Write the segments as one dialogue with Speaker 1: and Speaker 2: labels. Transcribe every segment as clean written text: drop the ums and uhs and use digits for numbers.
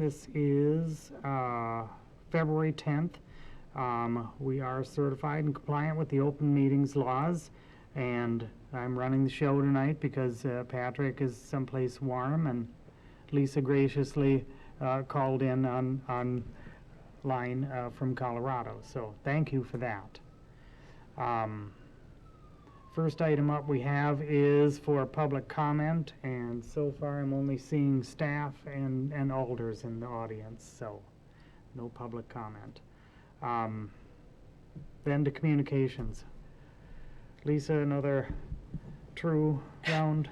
Speaker 1: this is February 10th. We are certified and compliant with the open meetings laws, and I'm running the show tonight because Patrick is someplace warm, and Lisa graciously called in on line from Colorado. So thank you for that. First item up we have is for public comment, and so far I'm only seeing staff and alders in the audience, so no public comment. Then to communications. Lisa, another true round?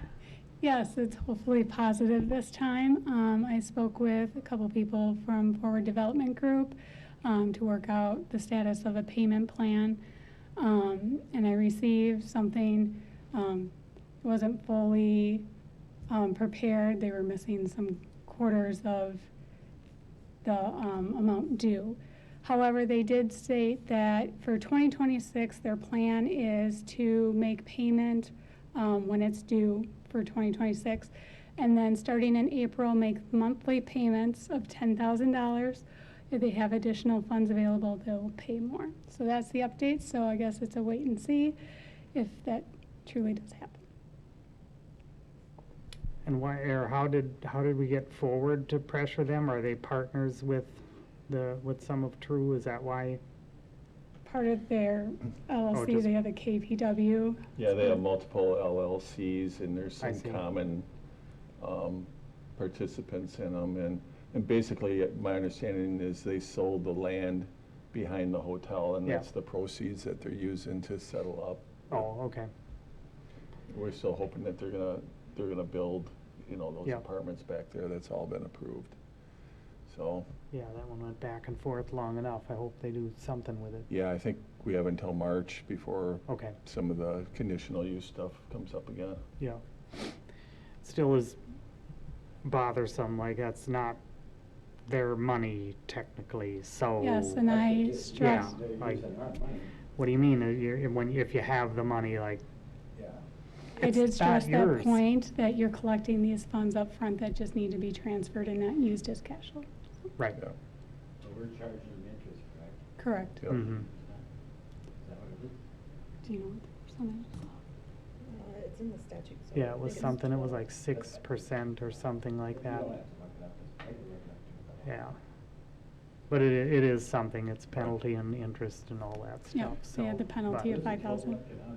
Speaker 2: Yes, it's hopefully positive this time. I spoke with a couple people from Forward Development Group to work out the status of a payment plan. And I received something, it wasn't fully prepared. They were missing some quarters of the amount due. However, they did state that for 2026, their plan is to make payment when it's due for 2026. And then starting in April, make monthly payments of $10,000. If they have additional funds available, they'll pay more. So that's the update. So I guess it's a wait and see if that truly does happen.
Speaker 1: And why, or how did we get Forward to pressure them? Are they partners with some of True? Is that why?
Speaker 2: Part of their LLC, they have the KPW.
Speaker 3: Yeah, they have multiple LLCs, and there's some common participants in them. And basically, my understanding is they sold the land behind the hotel, and that's the proceeds that they're using to settle up.
Speaker 1: Oh, okay.
Speaker 3: We're still hoping that they're gonna build, those apartments back there. That's all been approved. So.
Speaker 1: Yeah, that one went back and forth long enough. I hope they do something with it.
Speaker 3: Yeah, I think we have until March before some of the conditional use stuff comes up again.
Speaker 1: Yeah. Still is bothersome. Like, that's not their money technically, so.
Speaker 2: Yes, and I stress.
Speaker 1: Yeah, like, what do you mean? If you have the money, like.
Speaker 2: I did stress that point that you're collecting these funds up front that just need to be transferred and not used as cash flow.
Speaker 1: Right.
Speaker 3: Yeah.
Speaker 4: So we're charging them interest, correct?
Speaker 2: Correct.
Speaker 3: Yep.
Speaker 1: Mm-hmm.
Speaker 4: Is that what it is?
Speaker 2: Do you know what the percentage is?
Speaker 5: It's in the statute. So
Speaker 1: Yeah, it was something, it was like 6% or something like that.
Speaker 4: You don't have to look it up. I can look it up too.
Speaker 1: Yeah. But it is something, it's penalty and interest and all that
Speaker 2: Yeah,
Speaker 1: stuff, so.
Speaker 2: they had the penalty of
Speaker 4: What is the total
Speaker 2: $5,000.
Speaker 4: up to now? You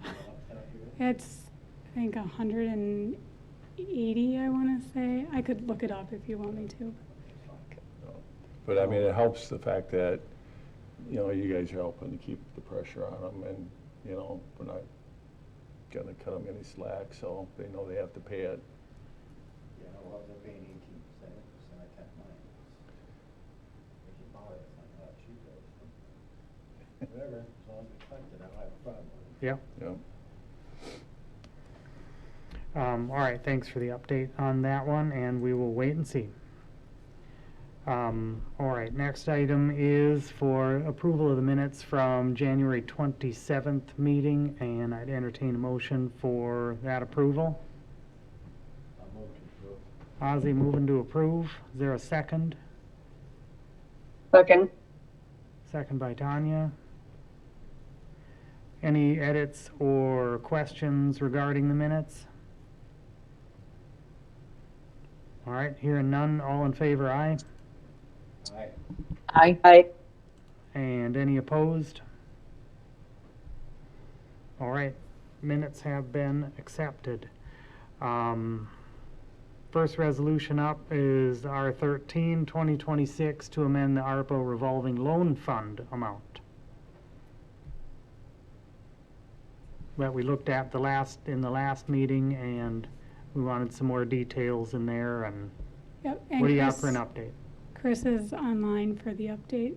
Speaker 4: know off the top of your head?
Speaker 2: It's, I think, 180, I want to say. I could look it up if you want me to.
Speaker 3: But I mean, it helps the fact that, you guys are helping to keep the pressure on them, and, we're not gonna cut them any slack, so they know they have to pay it.
Speaker 4: Yeah, well, they're paying 18%, I kept mine. If you borrow it, it's not a lot cheaper. Whatever, as long as we collect it, I don't have a problem with it.
Speaker 1: Yeah.
Speaker 3: Yeah.
Speaker 1: All right, thanks for the update on that one, and we will wait and see. All right, next item is for approval of the minutes from January 27th meeting, and I'd entertain a motion for that approval.
Speaker 4: I'll move to approve.
Speaker 1: Ozzy moving to approve. Is there a second?
Speaker 6: Second.
Speaker 1: Second by Tanya. Any edits or questions regarding the minutes? All right, hearing none, all in favor, aye.
Speaker 4: Aye.
Speaker 6: Aye. Aye.
Speaker 1: And any opposed? All right, minutes have been accepted. First resolution up is R13, 2026, to amend the ARPA revolving loan fund amount that we looked at in the last meeting, and we wanted some more details in there. And
Speaker 2: Yep. And
Speaker 1: what do you got for an update?
Speaker 2: Chris is online for the update.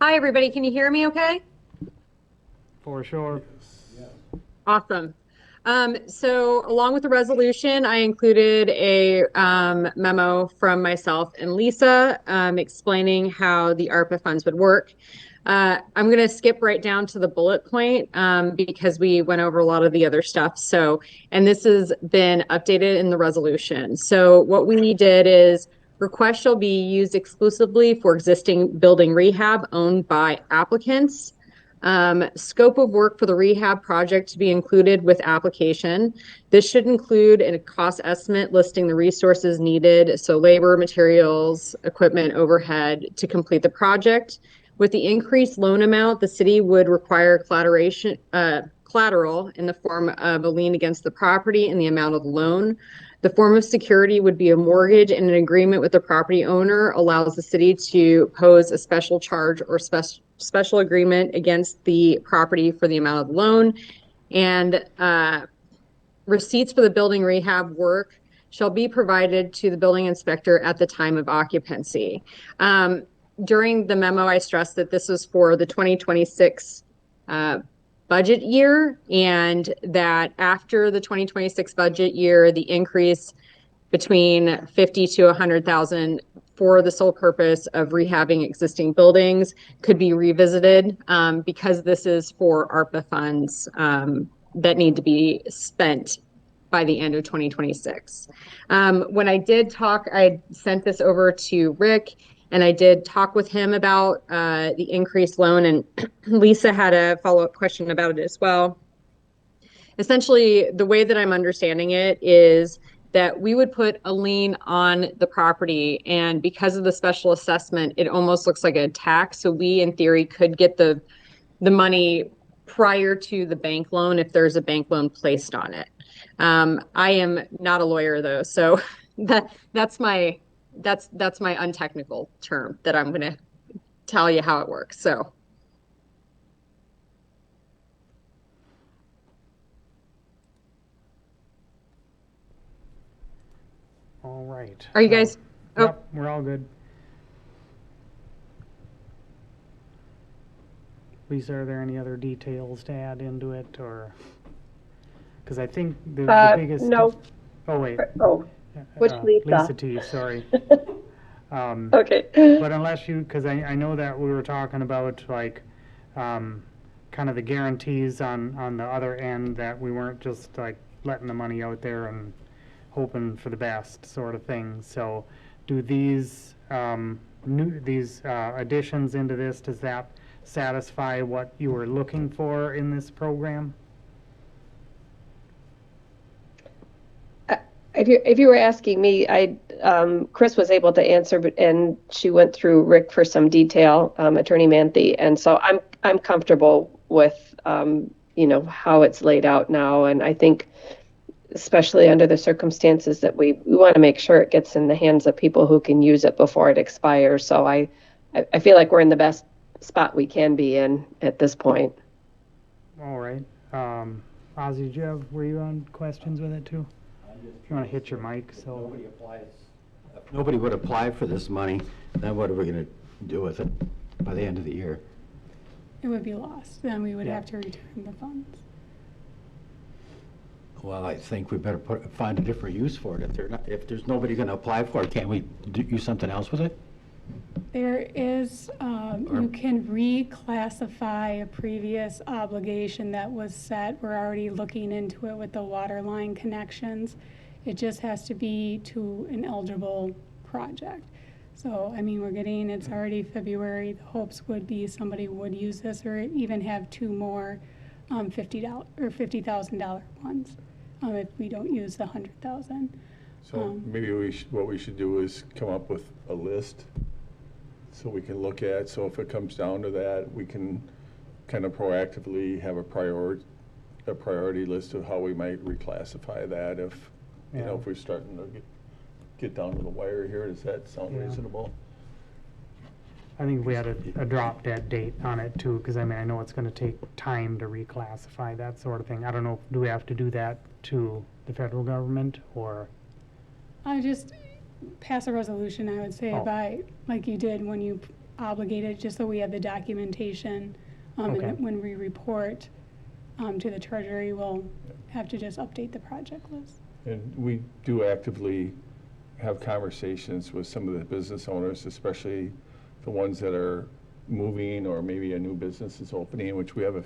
Speaker 6: Hi, everybody. Can you hear me okay?
Speaker 1: For sure.
Speaker 6: Awesome. So along with the resolution, I included a memo from myself and Lisa explaining how the ARPA funds would work. I'm going to skip right down to the bullet point because we went over a lot of the other stuff. So, and this has been updated in the resolution. So what we did is requests shall be used exclusively for existing building rehab owned by applicants. Scope of work for the rehab project to be included with application. This should include a cost estimate listing the resources needed, so labor, materials, equipment, overhead to complete the project. With the increased loan amount, the city would require collateral in the form of a lien against the property and the amount of the loan. The form of security would be a mortgage, and an agreement with the property owner allows the city to pose a special charge or special agreement against the property for the amount of the loan. And receipts for the building rehab work shall be provided to the building inspector at the time of occupancy. During the memo, I stressed that this was for the 2026 budget year, and that after the 2026 budget year, the increase between 50 to 100,000 for the sole purpose of rehabbing existing buildings could be revisited because this is for ARPA funds that need to be spent by the end of 2026. When I did talk, I sent this over to Rick, and I did talk with him about the increased loan, and Lisa had a follow-up question about it as well. Essentially, the way that I'm understanding it is that we would put a lien on the property, and because of the special assessment, it almost looks like a tax. So we, in theory, could get the money prior to the bank loan if there's a bank loan placed on it. I am not a lawyer though, so that's my untechnical term that I'm going to tell you how it works. So.
Speaker 1: All right.
Speaker 6: Are you guys?
Speaker 1: Yep, we're all good. Lisa, are there any other details to add into it, or? Because I think the biggest.
Speaker 5: No.
Speaker 1: Oh, wait.
Speaker 5: Oh, which Lisa?
Speaker 1: Lisa T, sorry.
Speaker 5: Okay.
Speaker 1: But unless you, because I know that we were talking about like kind of the guarantees on the other end, that we weren't just like letting the money out there and hoping for the best sort of thing. So do these additions into this, does that satisfy what you were looking for in this program?
Speaker 5: If you were asking me, Chris was able to answer, and she went through Rick for some detail, Attorney Manthe, and so I'm comfortable with how it's laid out now, and I think especially under the circumstances that we want to make sure it gets in the hands of people who can use it before it expires. So I feel like we're in the best spot we can be in at this point.
Speaker 1: All right. Ozzy, were you on questions with it too? If you want to hit your mic, so.
Speaker 4: Nobody applies.
Speaker 7: If nobody would apply for this money, then what are we going to do with it by the end of the year?
Speaker 2: It would be lost. Then we would have to return the funds.
Speaker 7: Well, I think we better find a different use for it. If there's nobody going to apply for it, can't we do something else with it?
Speaker 2: There is, you can reclassify a previous obligation that was set. We're already looking into it with the water line connections. It just has to be to an eligible project. So, I mean, it's already February. The hopes would be somebody would use this, or even have two more $50 or $50,000 ones if we don't use the $100,000.
Speaker 3: So maybe what we should do is come up with a list so we can look at, so if it comes down to that, we can kind of proactively have a priority list of how we might reclassify that if, if we're starting to get down to the wire here. Does that sound reasonable?
Speaker 1: I think we had a drop dead date on it too, because I know it's going to take time to reclassify that sort of thing. I don't know, do we have to do that to the federal government, or?
Speaker 2: I just pass a resolution, I would say, by, like you did when you obligated, just so we have the documentation.
Speaker 1: Okay.
Speaker 2: And when we report to the Treasury, we'll have to just update the project list.
Speaker 3: And we do actively have conversations with some of the business owners, especially the ones that are moving or maybe a new business is opening, which we have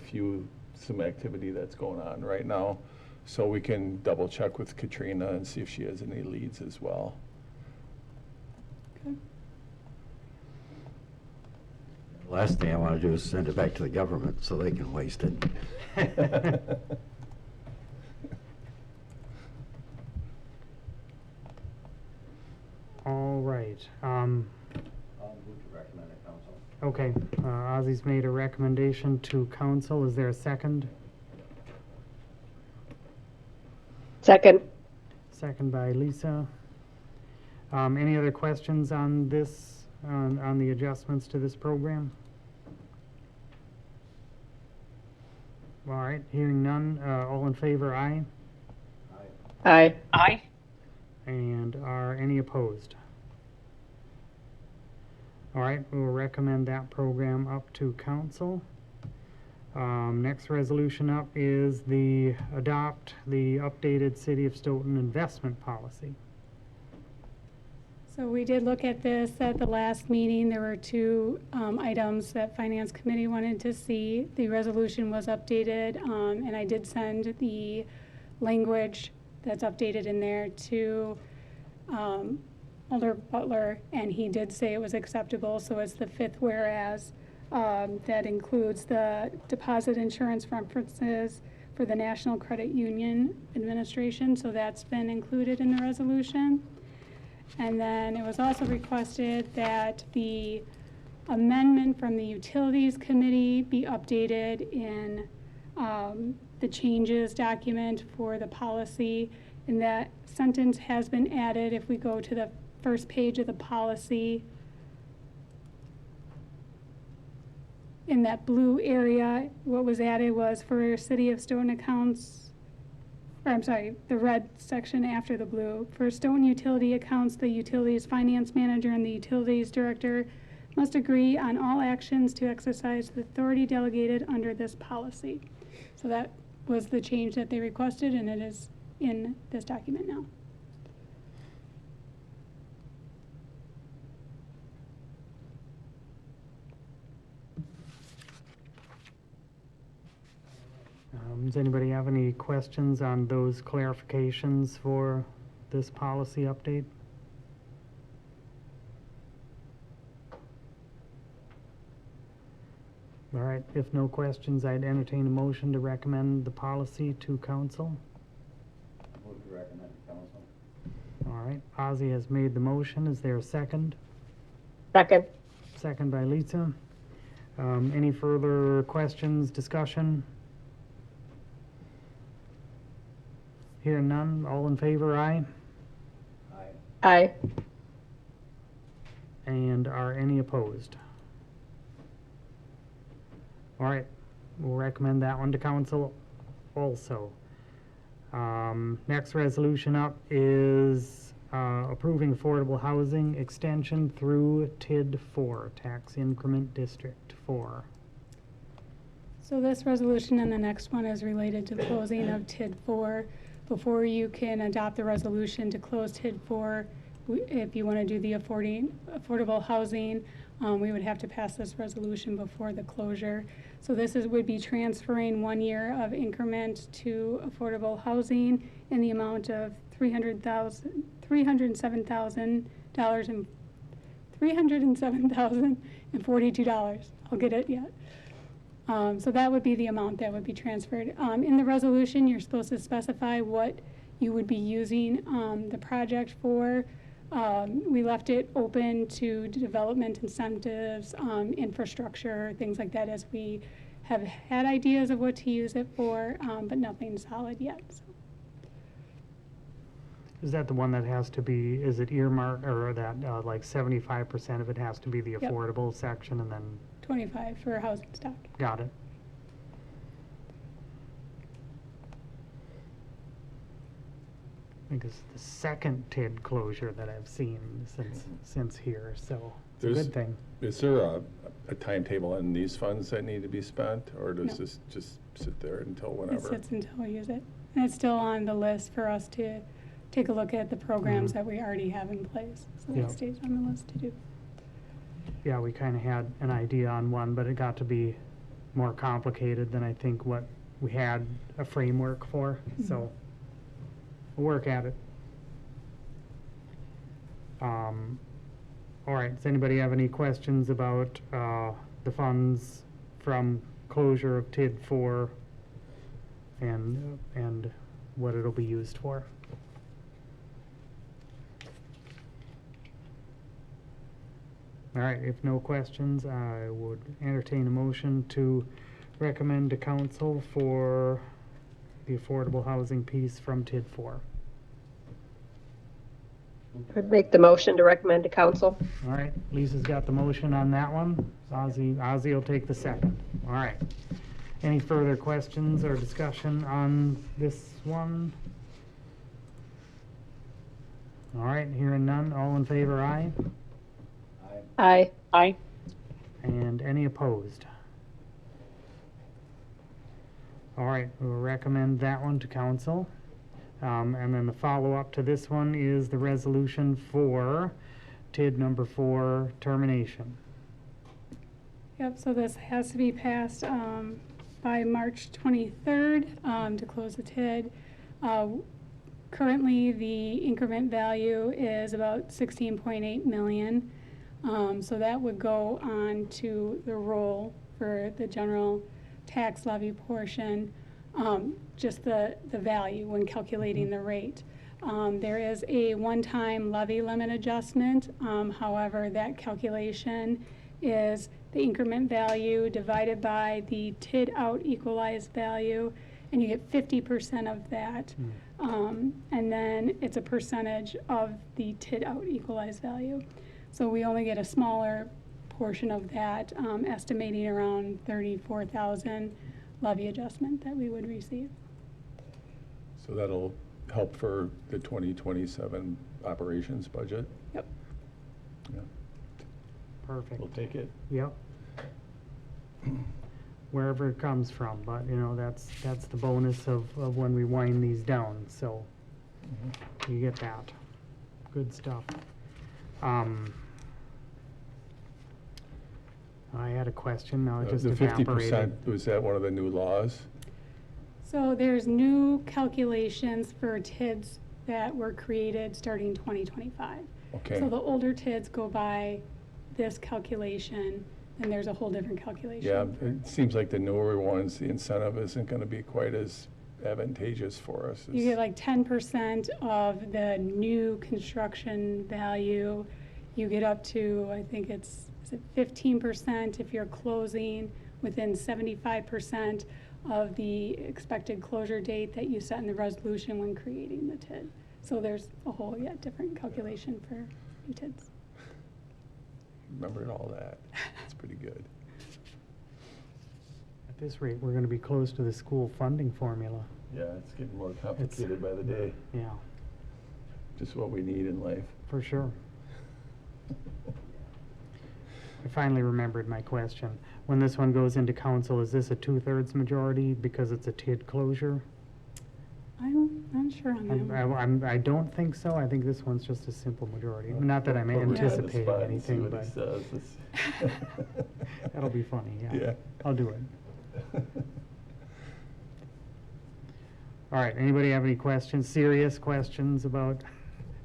Speaker 3: some activity that's going on right now. So we can double check with Katrina and see if she has any leads as well.
Speaker 7: Last thing I want to do is send it back to the government so they can waste it.
Speaker 1: All right.
Speaker 4: I'll move to recommend to council.
Speaker 1: Okay, Ozzy's made a recommendation to council. Is there a second?
Speaker 5: Second.
Speaker 1: Second by Lisa. Any other questions on this, on the adjustments to this program? All right, hearing none, all in favor, aye?
Speaker 5: Aye.
Speaker 6: Aye.
Speaker 1: And are any opposed? All right, we'll recommend that program up to council. Next resolution up is adopt the updated City of Stoughton investment policy.
Speaker 2: So we did look at this at the last meeting. There were two items that Finance Committee wanted to see. The resolution was updated, and I did send the language that's updated in there to Alder Butler, and he did say it was acceptable. So it's the fifth whereas that includes the deposit insurance references for the National Credit Union Administration. So that's been included in the resolution. And then it was also requested that the amendment from the Utilities Committee be updated in the changes document for the policy. And that sentence has been added. If we go to the first page of the policy, in that blue area, what was added was for City of Stoughton accounts, or I'm sorry, the red section after the blue. For Stoughton utility accounts, the utilities finance manager and the utilities director must agree on all actions to exercise the authority delegated under this policy. So that was the change that they requested, and it is in this document now.
Speaker 1: Does anybody have any questions on those clarifications for this policy update? All right, if no questions, I'd entertain a motion to recommend the policy to council.
Speaker 4: Move to recommend to council.
Speaker 1: All right, Ozzy has made the motion. Is there a second?
Speaker 5: Second.
Speaker 1: Second by Lisa. Any further questions, discussion? Hearing none, all in favor, aye?
Speaker 4: Aye.
Speaker 5: Aye.
Speaker 1: And are any opposed? All right, we'll recommend that one to council also. Next resolution up is approving affordable housing extension through TID 4, Tax Increment District 4.
Speaker 2: So this resolution and the next one is related to the closing of TID 4. Before you can adopt the resolution to close TID 4, if you want to do the affordable housing, we would have to pass this resolution before the closure. So this would be transferring 1 year of increment to affordable housing in the amount of $307,042. I'll get it yet. So that would be the amount that would be transferred. In the resolution, you're supposed to specify what you would be using the project for. We left it open to development incentives, infrastructure, things like that, as we have had ideas of what to use it for, but nothing solid yet. So.
Speaker 1: Is that the one that has to be, is it earmarked, or that like 75% of it has to be the
Speaker 2: Yep.
Speaker 1: affordable section and then,
Speaker 2: 25 for housing stock.
Speaker 1: got it? I think it's the second TID closure that I've seen since here, so it's a
Speaker 3: There's-
Speaker 1: good thing.
Speaker 3: Is there a timetable on these funds that need to be spent, or does
Speaker 2: No.
Speaker 3: this just sit there until
Speaker 2: It
Speaker 3: whenever?
Speaker 2: sits until we use it. And it's still on the list for us to take a look at the programs
Speaker 1: Mhm.
Speaker 2: that we already have in place. So
Speaker 1: Yeah.
Speaker 2: that stays on the list to do.
Speaker 1: yeah, we kind of had an idea on one, but it got to be more complicated than I think what we had a framework for, so we'll work at it. All right, does anybody have any questions about the funds from closure of TID 4 and what it'll be used for? All right, if no questions, I would entertain a motion to recommend to council for the affordable housing piece from TID 4.
Speaker 5: I'd make the motion to recommend to council.
Speaker 1: All right, Lisa's got the motion on that one. Ozzy will take the second. All right. Any further questions or discussion on this one? All right, hearing none, all in favor, aye?
Speaker 5: Aye.
Speaker 6: Aye.
Speaker 1: And any opposed? All right, we'll recommend that one to council. And then the follow-up to this one is the resolution for TID number 4 termination.
Speaker 2: Yep, so this has to be passed by March 23rd to close the TID. Currently, the increment value is about 16.8 million. So that would go on to the roll for the general tax levy portion, just the value when calculating the rate. There is a one-time levy limit adjustment. However, that calculation is the increment value divided by the TID out equalized value, and you get 50% of that. And then it's a percentage of the TID out equalized value. So we only get a smaller portion of that, estimating around 34,000 levy adjustment that we would receive.
Speaker 3: So that'll help for the 2027 operations budget?
Speaker 2: Yep.
Speaker 3: Yeah,
Speaker 1: Perfect.
Speaker 3: we'll take it.
Speaker 1: Yep. Wherever it comes from, but you know, that's the bonus of when we wind these down, so you get that. Good stuff. I had a question, now it just
Speaker 3: The
Speaker 1: evaporated.
Speaker 3: 50%, was that one of the new laws?
Speaker 2: So there's new calculations for TIDs that were created starting 2025.
Speaker 3: Okay.
Speaker 2: So the older TIDs go by this calculation, and there's a whole different calculation.
Speaker 3: Yeah, it seems like the newer ones, the incentive isn't going to be quite as advantageous for us.
Speaker 2: You get like 10% of the new construction value. You get up to, I think is it 15% if you're closing within 75% of the expected closure date that you set in the resolution when creating the TID. So there's a whole different calculation for new TIDs.
Speaker 3: Remembered all that. It's pretty good.
Speaker 1: At this rate, we're gonna be close to the school funding formula.
Speaker 3: Yeah, it's getting more complicated by the day.
Speaker 1: Yeah,
Speaker 3: Just what we need in life.
Speaker 1: for sure. I finally remembered my question. When this one goes into council, is this a 2/3 majority because it's a TID closure?
Speaker 2: I'm not sure on that one.
Speaker 1: I don't think so. I think this one's just a simple majority. Not that I'm
Speaker 3: Put Rick on the
Speaker 1: anticipating
Speaker 3: spot and see
Speaker 1: anything,
Speaker 3: what
Speaker 1: but
Speaker 3: he says.
Speaker 1: that'll be funny, yeah.
Speaker 3: Yeah.
Speaker 1: I'll do it. All right, anybody have any questions, serious questions about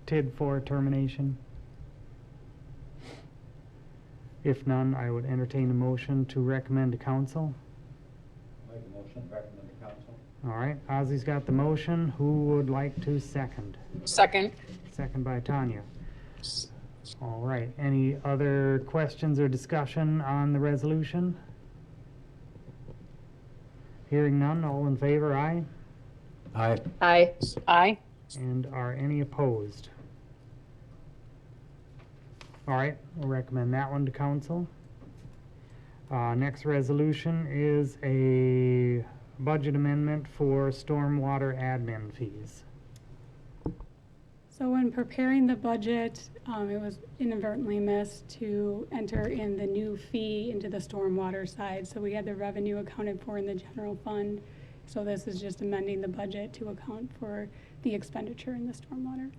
Speaker 1: TID 4 termination? If none, I would entertain a motion to recommend to council.
Speaker 4: Make a motion, recommend to council.
Speaker 1: All right, Ozzy's got the motion. Who would like to second?
Speaker 6: Second.
Speaker 1: Second by Tanya. All right, any other questions or discussion on the resolution? Hearing none, all in favor, aye?
Speaker 7: Aye.
Speaker 5: Aye.
Speaker 6: Aye.
Speaker 1: And are any opposed? All right, we'll recommend that one to council. Next resolution is a budget amendment for stormwater admin fees.
Speaker 2: So when preparing the budget, it was inadvertently missed to enter in the new fee into the stormwater side. So we had the revenue accounted for in the general fund. So this is just amending the budget to account for the expenditure in the stormwater.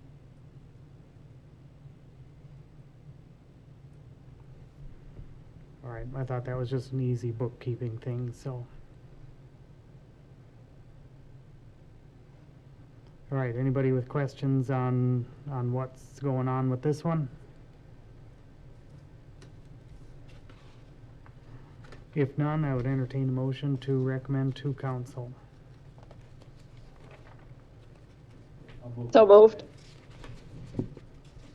Speaker 1: right, I thought that was just an easy bookkeeping thing, so. All right, anybody with questions on what's going on with this one? If none, I would entertain a motion to recommend to council.
Speaker 5: So moved.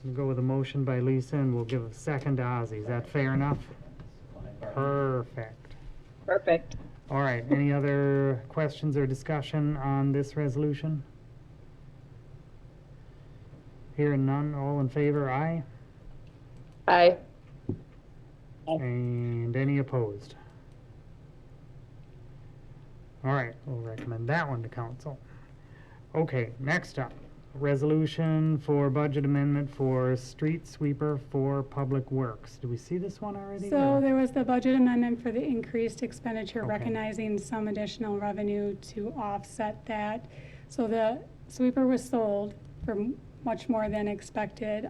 Speaker 1: We'll go with a motion by Lisa, and we'll give a second to Ozzy. Is that fair enough? Perfect.
Speaker 5: Perfect.
Speaker 1: All right, any other questions or discussion on this resolution? Hearing none, all in favor, aye?
Speaker 5: Aye.
Speaker 1: And any opposed? All right, we'll recommend that one to council. Okay, next up, resolution for budget amendment for street sweeper for public works. Do we see this one already?
Speaker 2: So
Speaker 1: or-
Speaker 2: there was the budget amendment for the increased expenditure,
Speaker 1: Okay.
Speaker 2: recognizing some additional revenue to offset that. So the sweeper was sold for much more than expected,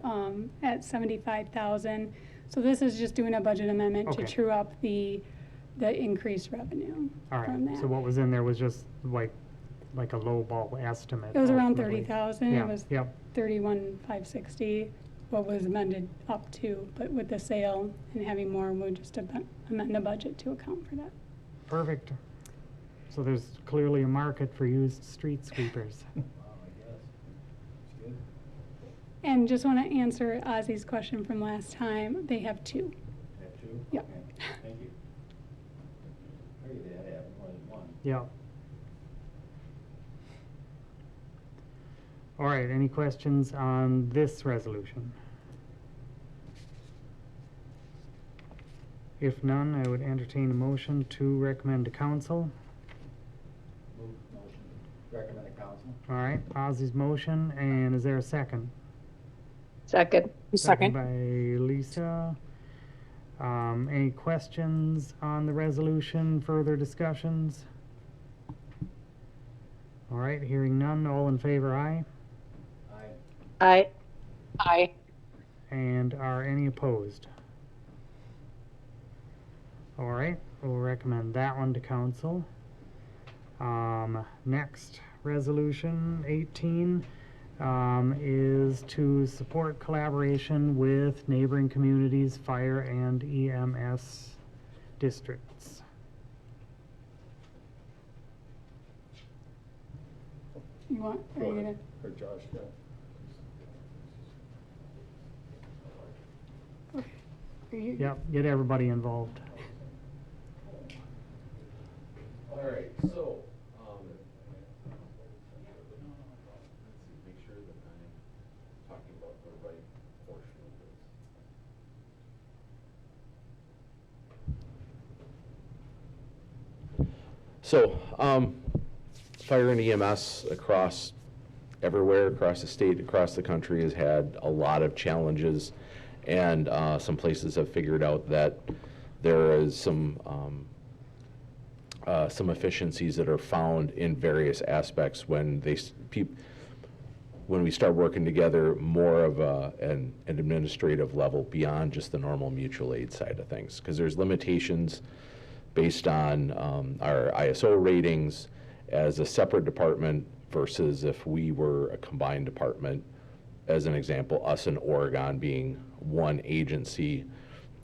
Speaker 2: at 75,000. So this is just doing a budget amendment to
Speaker 1: Okay.
Speaker 2: true up the increased revenue
Speaker 1: All
Speaker 2: from
Speaker 1: right,
Speaker 2: that.
Speaker 1: so what was in there was just like a low ball estimate.
Speaker 2: It was around
Speaker 1: ultimately.
Speaker 2: 30,000.
Speaker 1: Yeah,
Speaker 2: It was
Speaker 1: yep.
Speaker 2: 31,560, what was amended up to, but with the sale and having more, we'll just amend the budget to account for that.
Speaker 1: Perfect. So there's clearly a market for used street sweepers.
Speaker 4: Wow, I guess. It's good.
Speaker 2: And just want to answer Ozzy's question from last time. They have two.
Speaker 4: Have two?
Speaker 2: Yep.
Speaker 4: Okay, thank you. I figured they had to have more than one.
Speaker 1: Yeah. All right, any questions on this resolution? If none, I would entertain a motion to recommend to council.
Speaker 4: Move motion, recommend to council.
Speaker 1: All right, Ozzy's motion, and is there a second?
Speaker 5: Second.
Speaker 1: Second by Lisa. Any questions on the resolution, further discussions? All right, hearing none, all in favor, aye?
Speaker 4: Aye.
Speaker 5: Aye.
Speaker 1: And are any opposed? All right, we'll recommend that one to council. Next, resolution 18 is to support collaboration with neighboring communities, fire and EMS districts.
Speaker 2: You want, are
Speaker 3: Go
Speaker 2: you
Speaker 3: ahead.
Speaker 2: gonna?
Speaker 3: Or Josh, yeah.
Speaker 2: Are you?
Speaker 1: Yep, get everybody involved.
Speaker 8: All right, so, make sure that I'm talking about the right portion of this. So, fire and EMS across everywhere, across the state, across the country has had a lot of challenges. And some places have figured out that there is some efficiencies that are found in various aspects when when we start working together more of an administrative level beyond just the normal mutual aid side of things. Because there's limitations based on our ISO ratings as a separate department versus if we were a combined department. As an example, us and Oregon being one agency,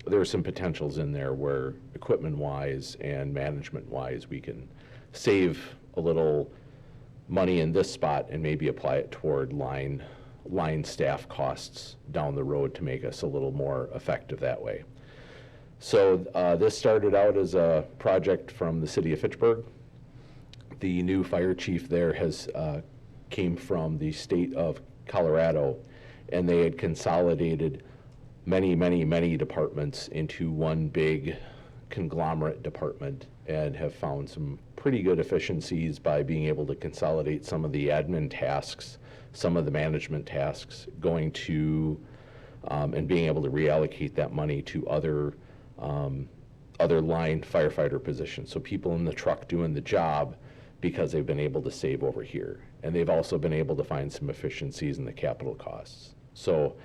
Speaker 8: there are some potentials in there where equipment-wise and management-wise, we can save a little money in this spot and maybe apply it toward line staff costs down the road to make us a little more effective that way. So this started out as a project from the city of Fitchburg. The new fire chief there came from the state of Colorado, and they had consolidated many departments into one big conglomerate department and have found some pretty good efficiencies by being able to consolidate some of the admin tasks, some of the management tasks, going to and being able to reallocate that money to other line firefighter positions. So people in the truck doing the job because they've been able to save over here. And they've also been able to find some efficiencies in the capital costs. So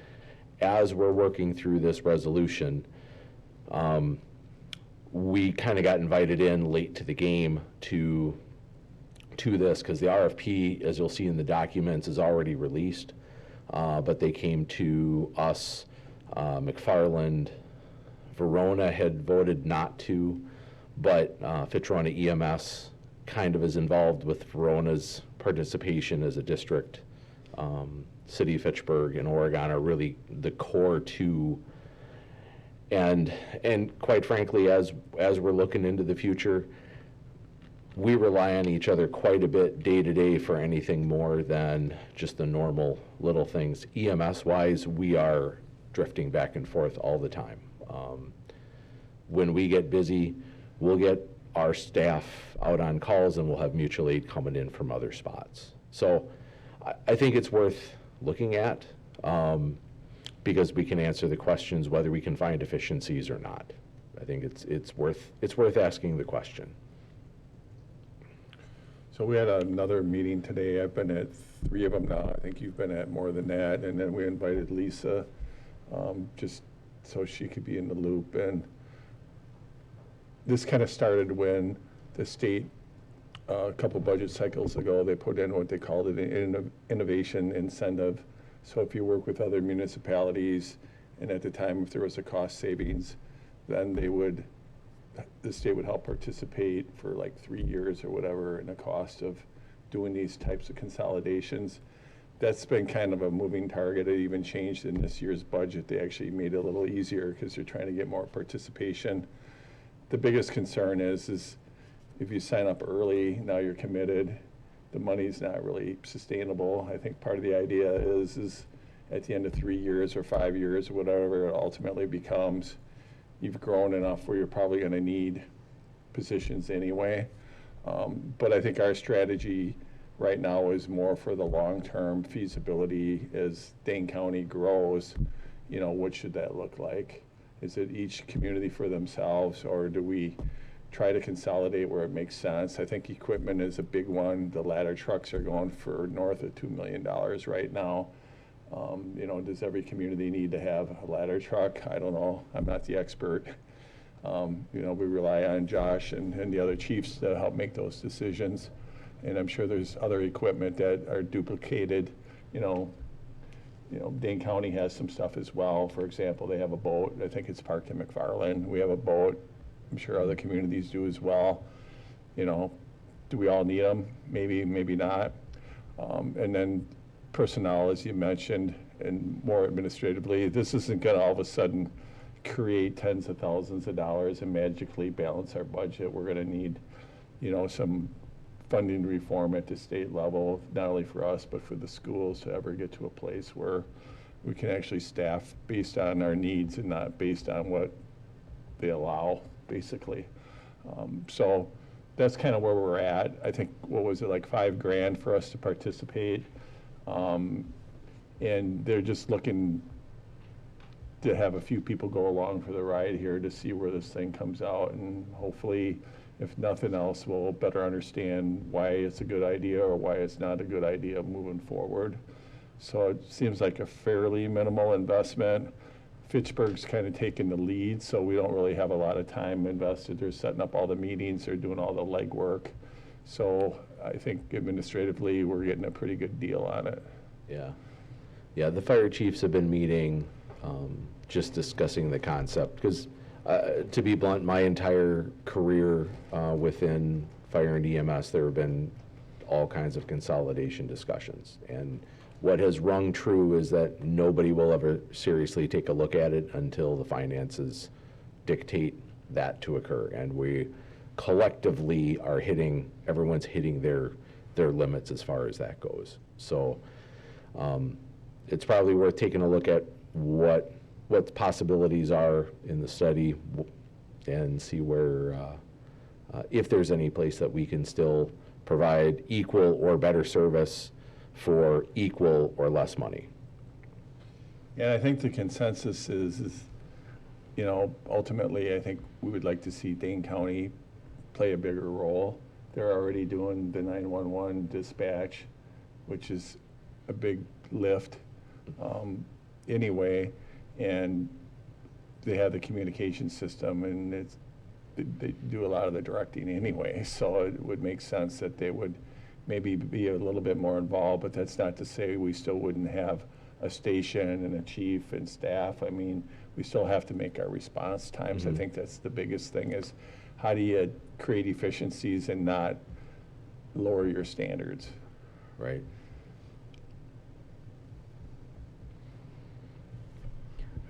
Speaker 8: as we're working through this resolution, we kind of got invited in late to the game to this, because the RFP, as you'll see in the documents, is already released. But they came to us, McFarland, Verona had voted not to, but Fitch-Verona EMS kind of is involved with Verona's participation as a district. City of Fitchburg and Oregon are really the core two. And quite frankly, as we're looking into the future, we rely on each other quite a bit day to day for anything more than just the normal little things. EMS-wise, we are drifting back and forth all the time. When we get busy, we'll get our staff out on calls and we'll have mutual aid coming in from other spots. So I think it's worth looking at, because we can answer the questions whether we can find efficiencies or not. I think it's worth asking the question.
Speaker 3: So we had another meeting today. I've been at 3 of them now. I think you've been at more than that. And then we invited Lisa, just so she could be in the loop. And this kind of started when the state, a couple budget cycles ago, they put in what they called an innovation incentive. So if you work with other municipalities, and at the time, if there was a cost savings, then the state would help participate for like 3 years or whatever in the cost of doing these types of consolidations. That's been kind of a moving target. It even changed in this year's budget. They actually made it a little easier because they're trying to get more participation. The biggest concern is if you sign up early, now you're committed, the money's not really sustainable. I think part of the idea is at the end of 3 years or 5 years or whatever it ultimately becomes, you've grown enough where you're probably going to need positions anyway. But I think our strategy right now is more for the long-term feasibility as Dane County grows. You know, what should that look like? Is it each community for themselves, or do we try to consolidate where it makes sense? I think equipment is a big one. The ladder trucks are going for north of $2 million right now. You know, does every community need to have a ladder truck? I don't know. I'm not the expert. You know, we rely on Josh and the other chiefs to help make those decisions. And I'm sure there's other equipment that are duplicated. You know, Dane County has some stuff as well. For example, they have a boat. I think it's parked in McFarland. We have a boat. I'm sure other communities do as well. You know, do we all need them? Maybe, maybe not. And then personnel, as you mentioned, and more administratively, this isn't going to all of a sudden create tens of thousands of dollars and magically balance our budget. We're going to need, you know, some funding reform at the state level, not only for us, but for the schools to ever get to a place where we can actually staff based on our needs and not based on what they allow, basically. So that's kind of where we're at. I think, what was it, like $5,000 for us to participate? And they're just looking to have a few people go along for the ride here to see where this thing comes out, and hopefully, if nothing else, we'll better understand why it's a good idea or why it's not a good idea moving forward. So it seems like a fairly minimal investment. Fitchburg's kind of taking the lead, so we don't really have a lot of time invested. They're setting up all the meetings, they're doing all the legwork. So I think administratively, we're getting a pretty good deal on it.
Speaker 8: Yeah, the fire chiefs have been meeting, just discussing the concept, because to be blunt, my entire career within fire and EMS, there have been all kinds of consolidation discussions. And what has rung true is that nobody will ever seriously take a look at it until the finances dictate that to occur. And we collectively are everyone's hitting their limits as far as that goes. So it's probably worth taking a look at what the possibilities are in the study and see where, if there's any place that we can still provide equal or better service for equal or less money.
Speaker 3: And I think the consensus is, you know, ultimately, I think we would like to see Dane County play a bigger role. They're already doing the 911 dispatch, which is a big lift anyway, and they have the communication system, and they do a lot of the directing anyway, so it would make sense that they would maybe be a little bit more involved, but that's not to say we still wouldn't have a station and a chief and staff. I mean, we still have to make our response times. I think that's the biggest thing, is how do you create efficiencies and not lower your standards?
Speaker 8: Right.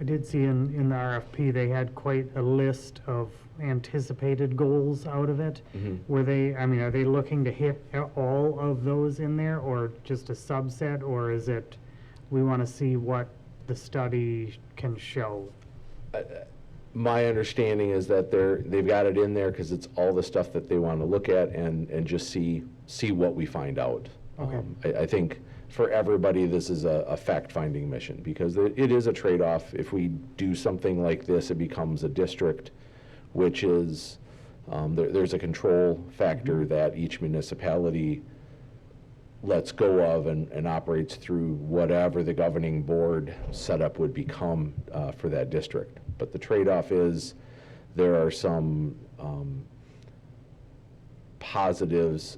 Speaker 1: I did see in the RFP, they had quite a list of anticipated goals out of it. Were they, I mean, are they looking to hit all of those in there, or just a subset, or is it, we want to see what the study can show?
Speaker 8: My understanding is that they've got it in there because it's all the stuff that they want to look at and just see what we find out.
Speaker 1: Okay.
Speaker 8: I think for everybody, this is a fact-finding mission, because it is a trade-off. If we do something like this, it becomes a district, which is, there's a control factor that each municipality lets go of and operates through whatever the governing board setup would become for that district. But the trade-off is there are some positives,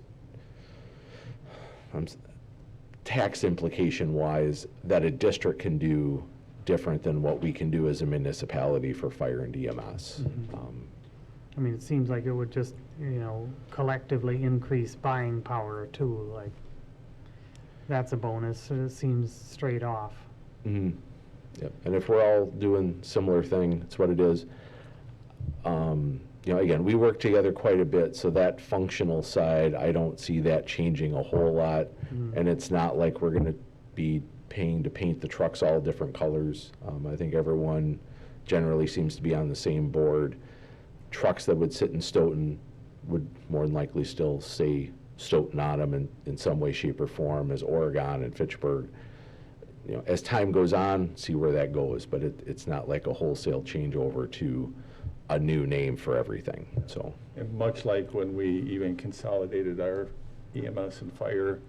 Speaker 8: tax implication-wise, that a district can do different than what we can do as a municipality for fire and EMS.
Speaker 1: I mean, it seems like it would just, collectively increase buying power too, like, that's a bonus. It seems straight off.
Speaker 8: Yep. And if we're all doing similar thing, it's what it is. Again, we work together quite a bit, so that functional side, I don't see that changing a whole lot. And it's not like we're going to be paying to paint the trucks all different colors. I think everyone generally seems to be on the same board. Trucks that would sit in Stoughton would more than likely still say Stoughton on them in some way, shape, or form, as Oregon and Fitchburg. As time goes on, see where that goes, but it's not like a wholesale changeover to a new name for everything, so.
Speaker 3: And much like when we even consolidated our EMS and fire,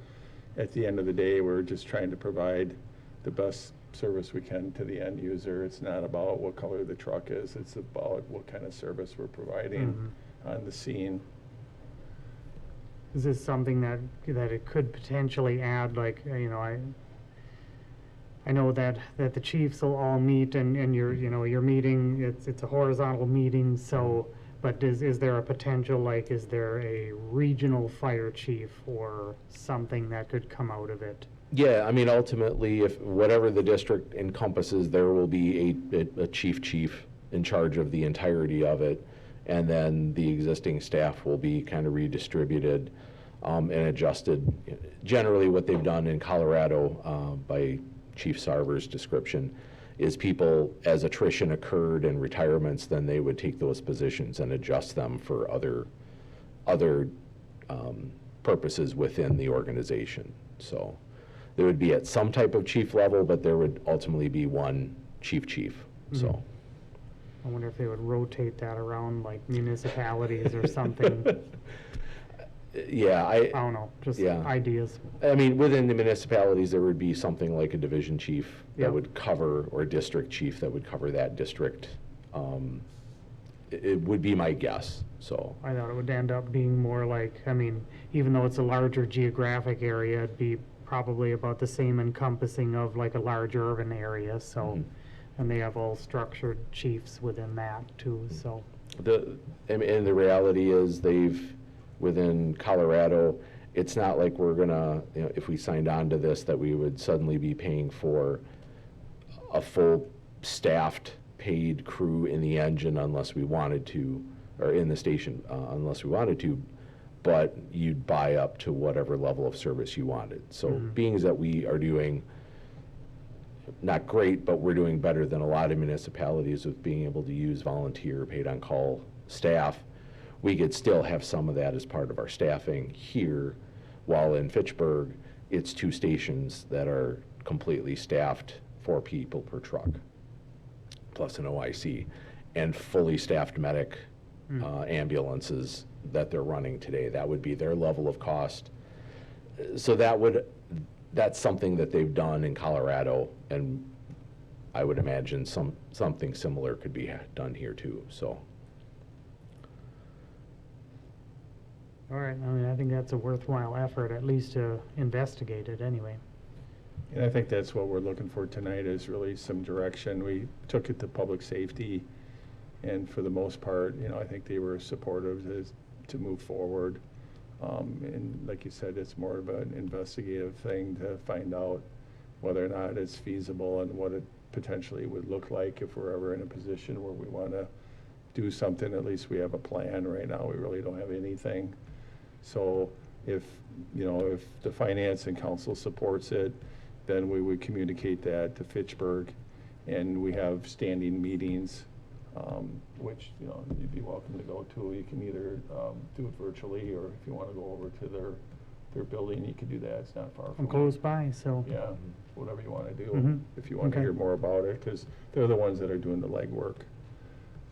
Speaker 3: at the end of the day, we're just trying to provide the best service we can to the end user. It's not about what color the truck is, it's about what kind of service we're providing on the scene.
Speaker 1: Is this something that it could potentially add, like, I know that the chiefs will all meet and you're meeting, it's a horizontal meeting, so, but is there a potential, like, is there a regional fire chief or something that could come out of it?
Speaker 8: Yeah, I mean, ultimately, if whatever the district encompasses, there will be a chief in charge of the entirety of it, and then the existing staff will be kind of redistributed and adjusted. Generally, what they've done in Colorado by Chief Sarver's description is people, as attrition occurred and retirements, then they would take those positions and adjust them for other purposes within the organization. So there would be at some type of chief level, but there would ultimately be one chief. So
Speaker 1: I wonder if they would rotate that around, like municipalities or something.
Speaker 8: yeah,
Speaker 1: I don't know, just
Speaker 8: Yeah.
Speaker 1: ideas.
Speaker 8: I mean, within the municipalities, there would be something like a division chief that
Speaker 1: Yep.
Speaker 8: would cover, or a district chief that would cover that district. It would be my guess, so.
Speaker 1: I thought it would end up being more like, I mean, even though it's a larger geographic area, it'd be probably about the same encompassing of like a large urban area, so, and they have all structured chiefs within that too, so.
Speaker 8: And the reality is within Colorado, it's not like we're gonna, if we signed on to this, that we would suddenly be paying for a full staffed, paid crew in the engine unless we wanted to, or in the station unless we wanted to, but you'd buy up to whatever level of service you wanted. So being that we are doing not great, but we're doing better than a lot of municipalities with being able to use volunteer paid on call staff, we could still have some of that as part of our staffing here, while in Fitchburg, it's 2 stations that are completely staffed, 4 people per truck, plus an OIC, and fully staffed medic ambulances that they're running today. That would be their level of cost. So that's something that they've done in Colorado, and I would imagine something similar could be done here too, so.
Speaker 1: All right, I mean, I think that's a worthwhile effort, at least to investigate it anyway.
Speaker 3: And I think that's what we're looking for tonight, is really some direction. We took it to public safety, and for the most part, I think they were supportive to move forward. And like you said, it's more of an investigative thing to find out whether or not it's feasible and what it potentially would look like if we're ever in a position where we want to do something. At least we have a plan. Right now, we really don't have anything. So if the finance and council supports it, then we would communicate that to Fitchburg, and we have standing meetings, which, you'd be welcome to go to. You can either do it virtually, or if you want to go over to their building, you can do that. It's not far
Speaker 1: I'm
Speaker 3: from
Speaker 1: close by, so.
Speaker 3: Yeah, whatever you want to do,
Speaker 1: Mhm.
Speaker 3: if you want to
Speaker 1: Okay.
Speaker 3: hear more about it, because they're the ones that are doing the legwork.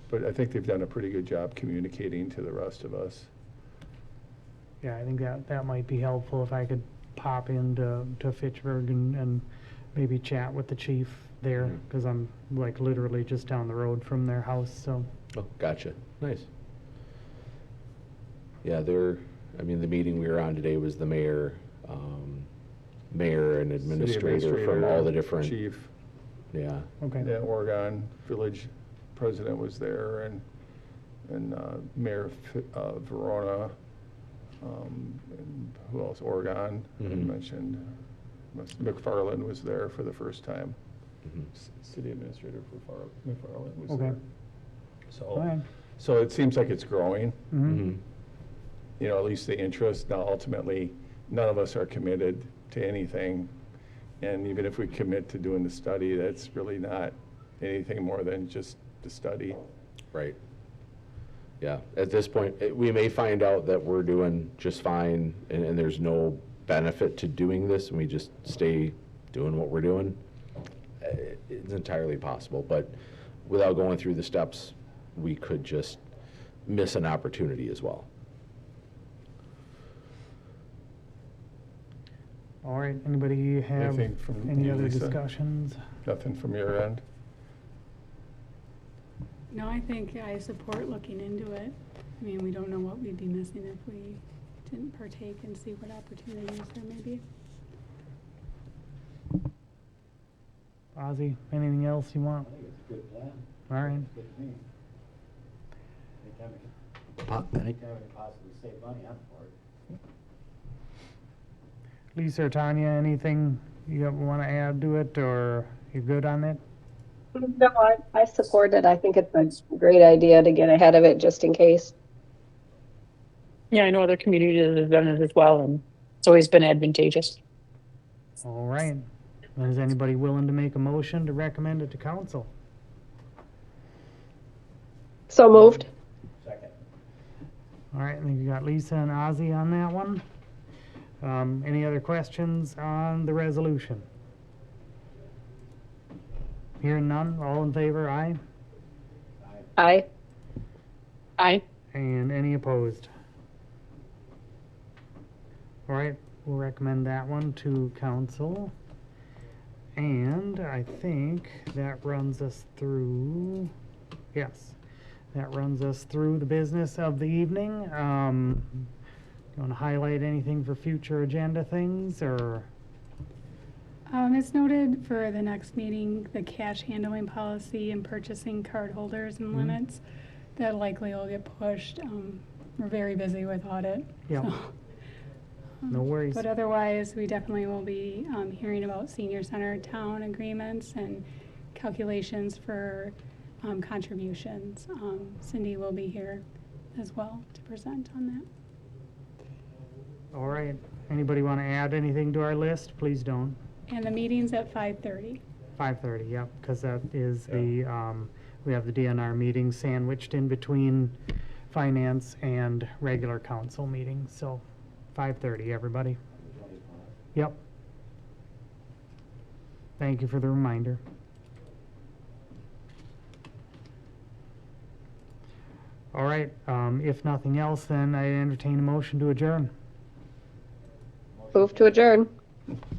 Speaker 3: But I think they've done a pretty good job communicating to the rest of us.
Speaker 1: Yeah, I think that might be helpful if I could pop into Fitchburg and maybe chat with the chief there,
Speaker 8: Mhm.
Speaker 1: because I'm like literally just down the road from their house, so.
Speaker 8: Oh, gotcha. Nice. Yeah, the meeting we were on today was the mayor and
Speaker 3: City
Speaker 8: administrator from all the different,
Speaker 3: Chief,
Speaker 8: yeah.
Speaker 1: Okay.
Speaker 3: the Oregon Village President was there, and Mayor Verona, and who else? Oregon, I
Speaker 8: Mhm.
Speaker 3: mentioned. McFarland was there for the first time.
Speaker 8: Mhm.
Speaker 3: City Administrator McFarland was
Speaker 1: Okay.
Speaker 3: there.
Speaker 1: All right.
Speaker 3: So it seems like it's growing,
Speaker 1: Mhm.
Speaker 8: Mhm.
Speaker 3: at least the interest. Now, ultimately, none of us are committed to anything. And even if we commit to doing the study, that's really not anything more than just the study.
Speaker 8: Right. Yeah, at this point, we may find out that we're doing just fine and there's no benefit to doing this and we just stay doing what we're doing. It's entirely possible, but without going through the steps, we could just miss an opportunity as well.
Speaker 1: All right, anybody have
Speaker 3: Anything from
Speaker 1: any
Speaker 3: you,
Speaker 1: other
Speaker 3: Lisa?
Speaker 1: discussions?
Speaker 3: Nothing from your end?
Speaker 2: No, I think I support looking into it. I mean, we don't know what we'd be missing if we didn't partake and see what opportunities there may be.
Speaker 1: Ozzy, anything else you want?
Speaker 4: I think it's a good plan.
Speaker 1: All right.
Speaker 4: It's good to me. Anytime we can possibly save money, I'm for it.
Speaker 1: Lisa or Tanya, anything you want to add to it, or you good on it?
Speaker 5: No, I support it. I think it's a great idea to get ahead of it just in case.
Speaker 9: Yeah, I know other communities have done it as well, and it's always been advantageous.
Speaker 1: All right. Is anybody willing to make a motion to recommend it to council?
Speaker 5: So moved.
Speaker 4: Second.
Speaker 1: All right, I think you got Lisa and Ozzy on that one. Any other questions on the resolution? Hearing none, all in favor, aye?
Speaker 5: Aye.
Speaker 9: Aye.
Speaker 1: And any opposed? All right, we'll recommend that one to council. And I think that runs us through, yes, that runs us through the business of the evening. You want to highlight anything for future agenda things, or?
Speaker 2: It's noted for the next meeting, the cash handling policy and purchasing card holders and limits. That likely will get pushed. We're very busy with audit.
Speaker 1: Yeah.
Speaker 2: so,
Speaker 1: No worries.
Speaker 2: But otherwise, we definitely will be hearing about senior center town agreements and calculations for contributions. Cindy will be here as well to present on that.
Speaker 1: All right, anybody want to add anything to our list? Please don't.
Speaker 2: And the meeting's at 5:30.
Speaker 1: 5:30, yep, because that is the, we have the DNR meeting sandwiched in between finance and regular council meetings, so 5:30, everybody. Yep. Thank you for the reminder. All right, if nothing else, then I entertain a motion to adjourn.
Speaker 5: Move to adjourn.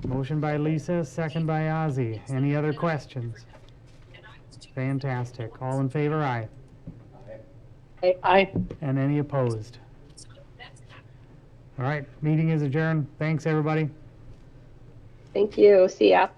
Speaker 1: Motion by Lisa, second by Ozzy. Any other questions? Fantastic. All in favor, aye.
Speaker 9: Aye.
Speaker 1: And any opposed? All right, meeting is adjourned. Thanks, everybody.
Speaker 5: Thank you. See ya.